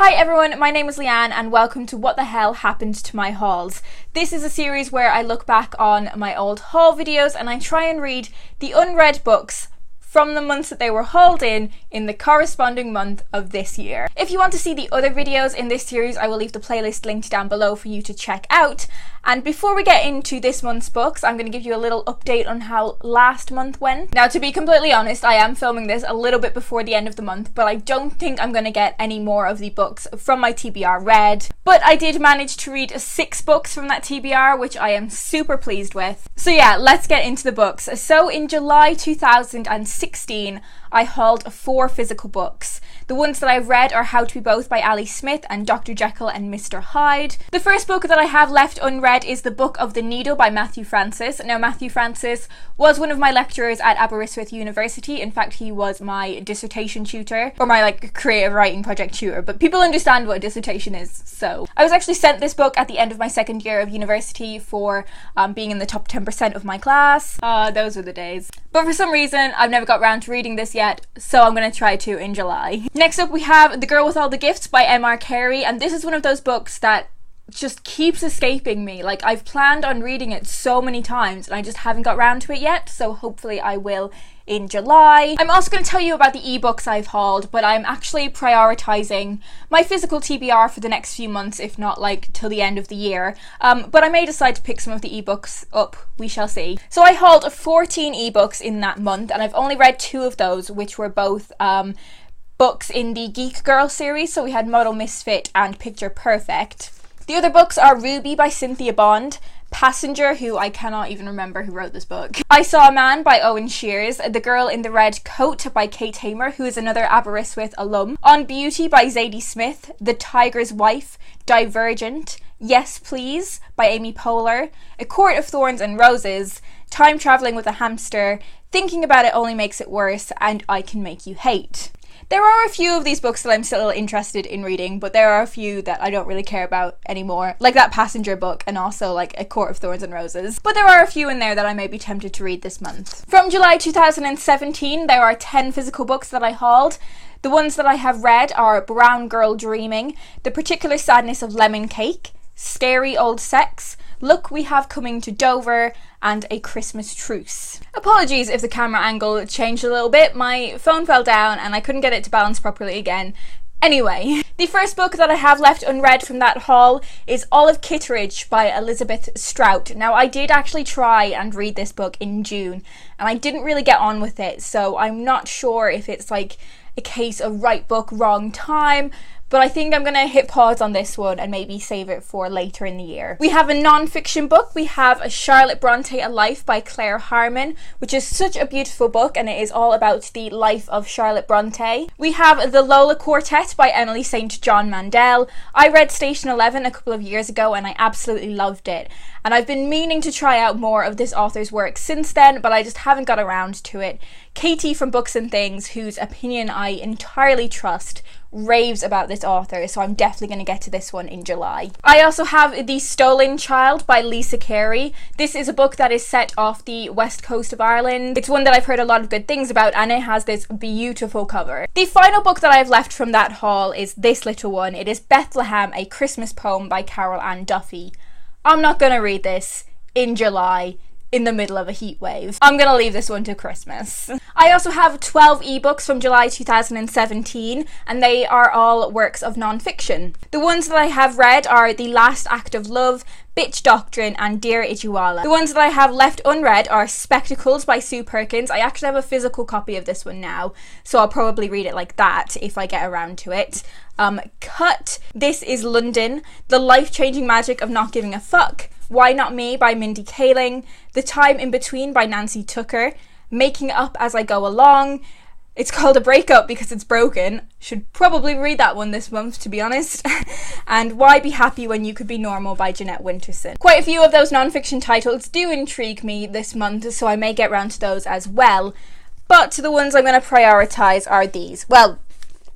Hi everyone, my name is Leanne and welcome to What the Hell Happened to My Hauls. This is a series where I look back on my old haul videos and I try and read the unread books from the months that they were hauled in the corresponding month of this year. If you want to see the other videos in this series, I will leave the playlist linked down below for you to check out. And before we get into this month's books, I'm going to give you a little update on how last month went. Now, to be completely honest, I am filming this a little bit before the end of the month, but I don't think I'm going to get any more of the books from my TBR read. But I did manage to read 6 books from that TBR, which I am super pleased with. So yeah, let's get into the books. So in July 2016, I hauled 4 physical books. The ones that I've read are How to Be Both by Ali Smith and Dr. Jekyll and Mr. Hyde. The first book that I have left unread is The Book of the Needle by Matthew Francis. Now, Matthew Francis was one of my lecturers at Aberystwyth University. In fact, he was my dissertation tutor, or my creative writing project tutor, but people understand what a dissertation is, so. I was actually sent this book at the end of my second year of university for being in the top 10% of my class. Those were the days. But for some reason, I've never got around to reading this yet, so I'm going to try to in July. Next up we have The Girl with All the Gifts by M.R. Carey, and this is one of those books that just keeps escaping me. Like, I've planned on reading it so many times and I just haven't got around to it yet, so hopefully I will in July. I'm also going to tell you about the ebooks I've hauled, but I'm actually prioritising my physical TBR for the next few months, if not till the end of the year. But I may decide to pick some of the ebooks up, we shall see. So I hauled 14 ebooks in that month and I've only read 2 of those, which were both books in the Geek Girl series. So we had Model Misfit and Picture Perfect. The other books are Ruby by Cynthia Bond, Passenger, who I cannot even remember who wrote this book, I Saw a Man by Owen Shears, The Girl in the Red Coat by Kate Hamer, who is another Aberystwyth alum, On Beauty by Zadie Smith, The Tiger's Wife, Divergent, Yes Please by Amy Poehler, A Court of Thorns and Roses, Time Travelling with a Hamster, Thinking About It Only Makes It Worse, and I Can Make You Hate. There are a few of these books that I'm still interested in reading, but there are a few that I don't really care about anymore, like that Passenger book and also A Court of Thorns and Roses. But there are a few in there that I may be tempted to read this month. From July 2017, there are 10 physical books that I hauled. The ones that I have read are Brown Girl Dreaming, The Particular Sadness of Lemon Cake, Scary Old Sex, Look We Have Coming to Dover, and A Christmas Truce. Apologies if the camera angle changed a little bit, my phone fell down and I couldn't get it to balance properly again. Anyway, the first book that I have left unread from that haul is Olive Kitteridge by Elizabeth Strout. Now, I did actually try and read this book in June and I didn't really get on with it, so I'm not sure if it's a case of right book, wrong time, but I think I'm going to hit pause on this one and maybe save it for later in the year. We have a non-fiction book. We have A Charlotte Bronte A Life by Claire Harmon, which is such a beautiful book and it is all about the life of Charlotte Bronte. We have The Lola Quartet by Emily St. John Mandel. I read Station 11 a couple of years ago and I absolutely loved it. And I've been meaning to try out more of this author's work since then, but I just haven't got around to it. Katie from Books and Things, whose opinion I entirely trust, raves about this author, so I'm definitely going to get to this one in July. I also have The Stolen Child by Lisa Carey. This is a book that is set off the west coast of Ireland. It's one that I've heard a lot of good things about and it has this beautiful cover. The final book that I've left from that haul is this little one. It is Bethlehem, A Christmas Poem by Carol Ann Duffy. I'm not going to read this in July in the middle of a heat wave. I'm going to leave this one to Christmas. I also have 12 ebooks from July 2017 and they are all works of non-fiction. The ones that I have read are The Last Act of Love, Bitch Doctrine and Dear Ijuala. The ones that I have left unread are Spectacles by Sue Perkins. I actually have a physical copy of this one now, so I'll probably read it like that if I get around to it. Cut, This Is London, The Life-Changing Magic of Not Giving a Fuck, Why Not Me by Mindy Kaling, The Time in Between by Nancy Tucker, Making It Up As I Go Along. It's called A Breakup Because It's Broken. Should probably read that one this month, to be honest. And Why Be Happy When You Could Be Normal by Jeanette Winterson. Quite a few of those non-fiction titles do intrigue me this month, so I may get round to those as well. But the ones I'm going to prioritise are these. Well,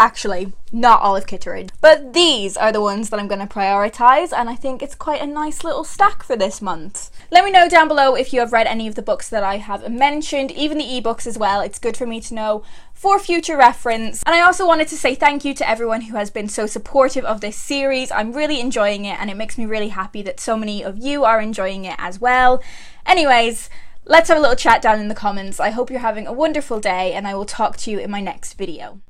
actually, not Olive Kitteridge. But these are the ones that I'm going to prioritise, and I think it's quite a nice little stack for this month. Let me know down below if you have read any of the books that I have mentioned, even the ebooks as well. It's good for me to know for future reference. And I also wanted to say thank you to everyone who has been so supportive of this series. I'm really enjoying it, and it makes me really happy that so many of you are enjoying it as well. Anyways, let's have a little chat down in the comments. I hope you're having a wonderful day, and I will talk to you in my next video.